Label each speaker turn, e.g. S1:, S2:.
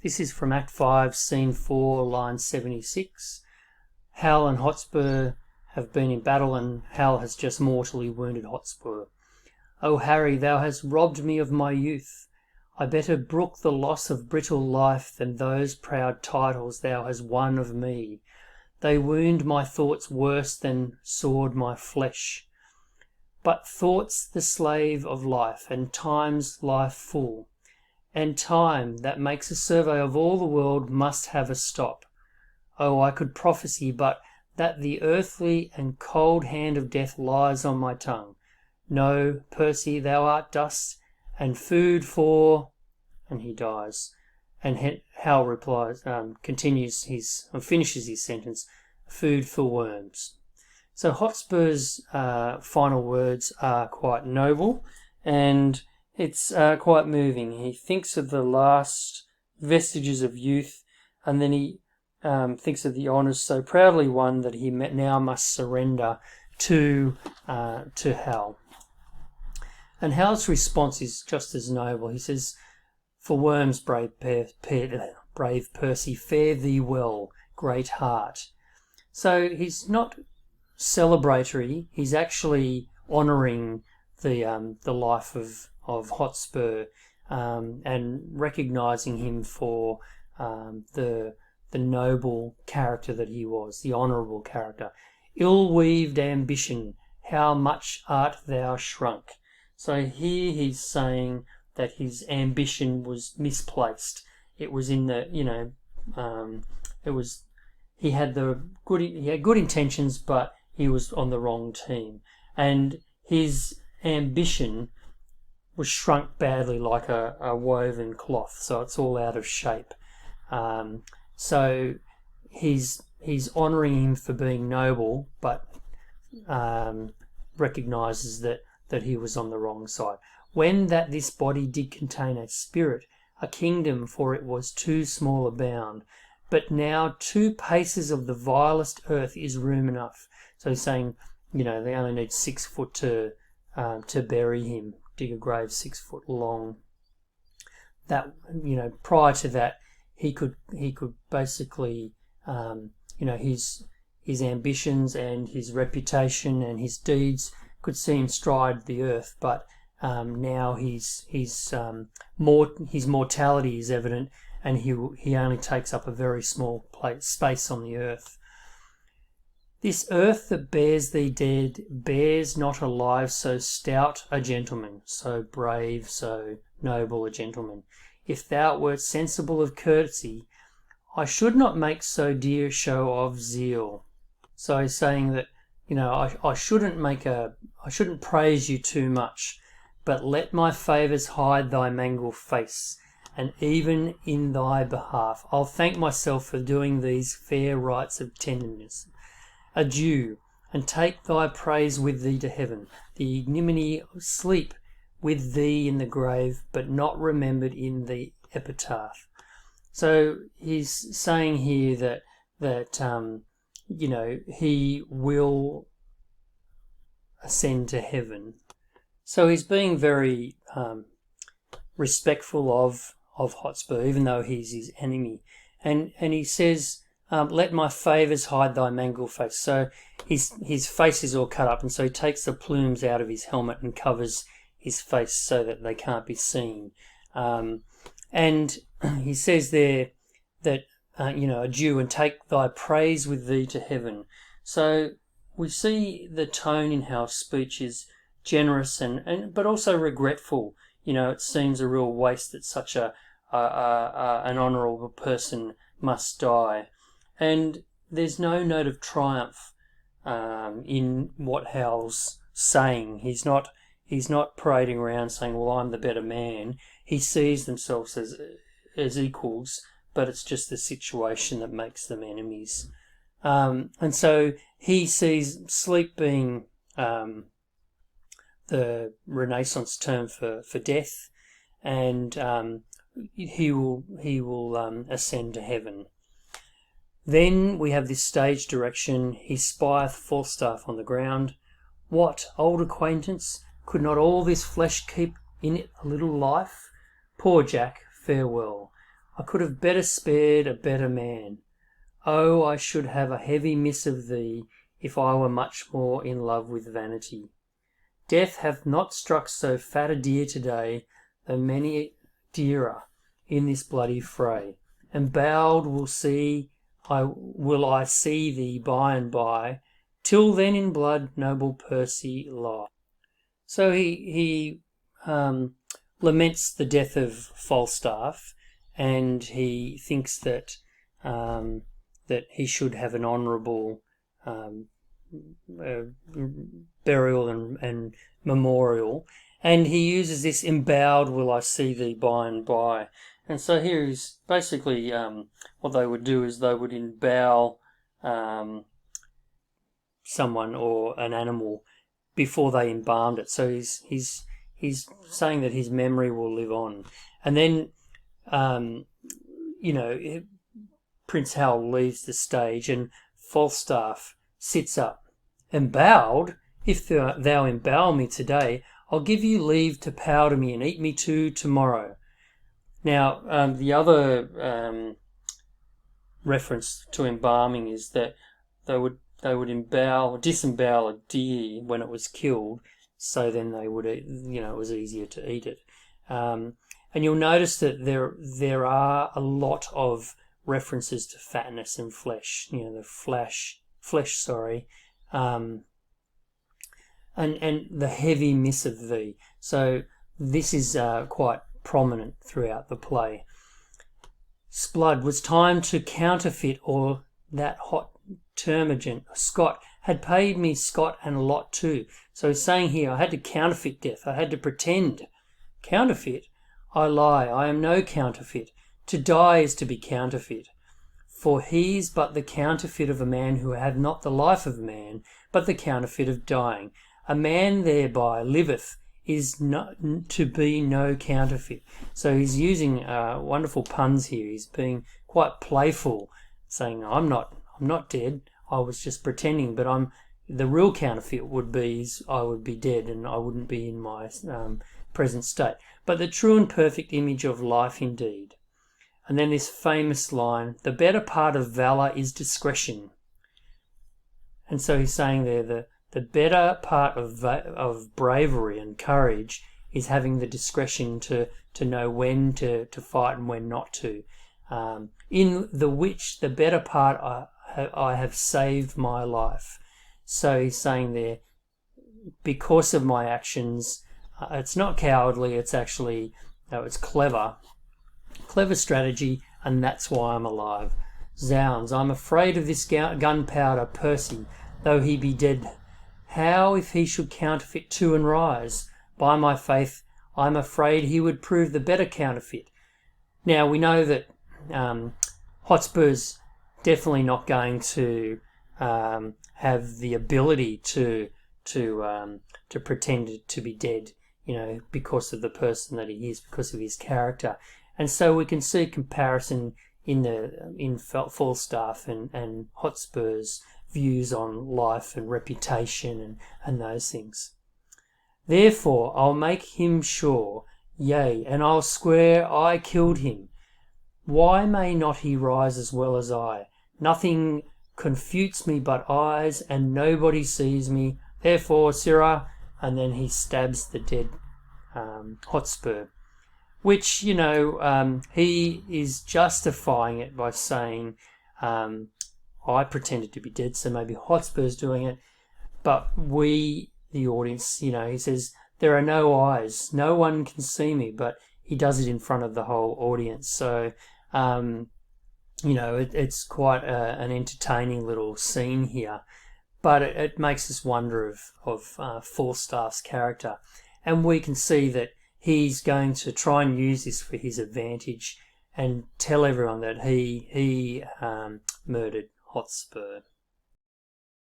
S1: This is from Act 5, Scene 4, line 76. Hal and Hotspur have been in battle, and Hal has just mortally wounded Hotspur. "O Harry, thou hast robbed me of my youth. I better brook the loss of brittle life than those proud titles thou hast won of me. They wound my thoughts worse than sword my flesh. But thought's the slave of life, and time's life full. And time, that makes a survey of all the world, must have a stop. Oh, I could prophesy but that the earthly and cold hand of death lies on my tongue. No, Percy, thou art dust, and food for..." and he dies. And Hal replies, finishes his sentence, "food for worms." So Hotspur's final words are quite noble, and it's quite moving. He thinks of the last vestiges of youth, and then he thinks of the honours so proudly won that he now must surrender to Hal. And Hal's response is just as noble. He says, "For worms, brave Percy, fare thee well, great heart." So he's not celebratory. He's actually honouring the life of Hotspur and recognising him for the noble character that he was, the honourable character. "Ill-weaved ambition, how much art thou shrunk." So here he's saying that his ambition was misplaced. It was in the, he had good intentions, but he was on the wrong team, and his ambition was shrunk badly like a woven cloth, so it's all out of shape. So he's honouring him for being noble, but recognises that he was on the wrong side. "When that this body did contain a spirit, a kingdom, for it was too small a bound. But now 2 paces of the vilest earth is room enough." So he's saying, they only need 6 foot to bury him, dig a grave 6 foot long. That, prior to that, he could basically, his ambitions and his reputation and his deeds could see him stride the earth, but now his mortality is evident, and he only takes up a very small space on the earth. "This earth that bears thee dead bears not alive so stout a gentleman, so brave, so noble a gentleman. If thou wert sensible of courtesy, I should not make so dear show of zeal." So he's saying that, I shouldn't praise you too much, but let my favours hide thy mangled face, and even in thy behalf I'll thank myself for doing these fair rites of tenderness. Adieu, and take thy praise with thee to heaven. The ignominy sleep with thee in the grave, but not remembered in the epitaph. So he's saying here that he will ascend to heaven. So he's being very respectful of Hotspur, even though he's his enemy. And he says, "Let my favours hide thy mangled face." So his face is all cut up, and so he takes the plumes out of his helmet and covers his face so that they can't be seen. And he says there that, "Adieu, and take thy praise with thee to heaven." So we see the tone in Hal's speech is generous but also regretful. It seems a real waste that such an honourable person must die. And there's no note of triumph in what Hal's saying. He's not parading around saying, "Well, I'm the better man." He sees themselves as equals, but it's just the situation that makes them enemies. And so he sees sleep being the Renaissance term for death, and he will ascend to heaven. Then we have this stage direction. "He spieth Falstaff on the ground. What, old acquaintance, could not all this flesh keep in it a little life? Poor Jack, farewell. I could have better spared a better man. Oh, I should have a heavy miss of thee, if I were much more in love with vanity. Death hath not struck so fat a deer today, though many dearer in this bloody fray. And bowed will I see thee by and by. Till then in blood, noble Percy, lie. So he laments the death of Falstaff, and he thinks that that he should have an honourable burial and memorial, and he uses this "embowed will I see thee by and by." And so here is basically what they would do is they would embowel someone or an animal before they embalmed it. So he's saying that his memory will live on. And then Prince Hal leaves the stage, and Falstaff sits up. "Embowed? If thou embowel me today, I'll give you leave to powder me and eat me too tomorrow." Now, the other reference to embalming is that they would disembowel a deer when it was killed, so then they would, it was easier to eat it. And you'll notice that there are a lot of references to fatness and flesh. The flesh, and the heavy miss of thee. So this is quite prominent throughout the play. "Sblood was time to counterfeit, or that hot termagant Scott had paid me Scott and a lot too." So he's saying here, I had to counterfeit death. I had to pretend. Counterfeit? I lie. I am no counterfeit. To die is to be counterfeit. For he is but the counterfeit of a man who had not the life of man, but the counterfeit of dying. A man thereby liveth is not to be no counterfeit. So he's using wonderful puns here. He's being quite playful, saying, I'm not dead. I was just pretending, but the real counterfeit would be I would be dead and I wouldn't be in my present state. But the true and perfect image of life indeed. And then this famous line, "The better part of valour is discretion." And so he's saying there the better part of bravery and courage is having the discretion to know when to fight and when not to. In the which the better part I have saved my life. So he's saying there, because of my actions, it's not cowardly, it's actually, it's clever strategy, and that's why I'm alive. Zounds, I'm afraid of this gunpowder Percy, though he be dead. How if he should counterfeit too and rise? By my faith, I'm afraid he would prove the better counterfeit. Now, we know that Hotspur's definitely not going to have the ability to pretend to be dead, because of the person that he is, because of his character. And so we can see a comparison in Falstaff and Hotspur's views on life and reputation and those things. Therefore I'll make him sure, yea, and I'll swear I killed him. Why may not he rise as well as I? Nothing confutes me but eyes, and nobody sees me. Therefore, sirrah, and then he stabs the dead Hotspur, which, he is justifying it by saying, I pretended to be dead, so maybe Hotspur's doing it, but we, the audience, he says, there are no eyes, no one can see me, but he does it in front of the whole audience. So, it's quite an entertaining little scene here, but it makes us wonder of Falstaff's character. And we can see that he's going to try and use this for his advantage and tell everyone that he murdered Hotspur.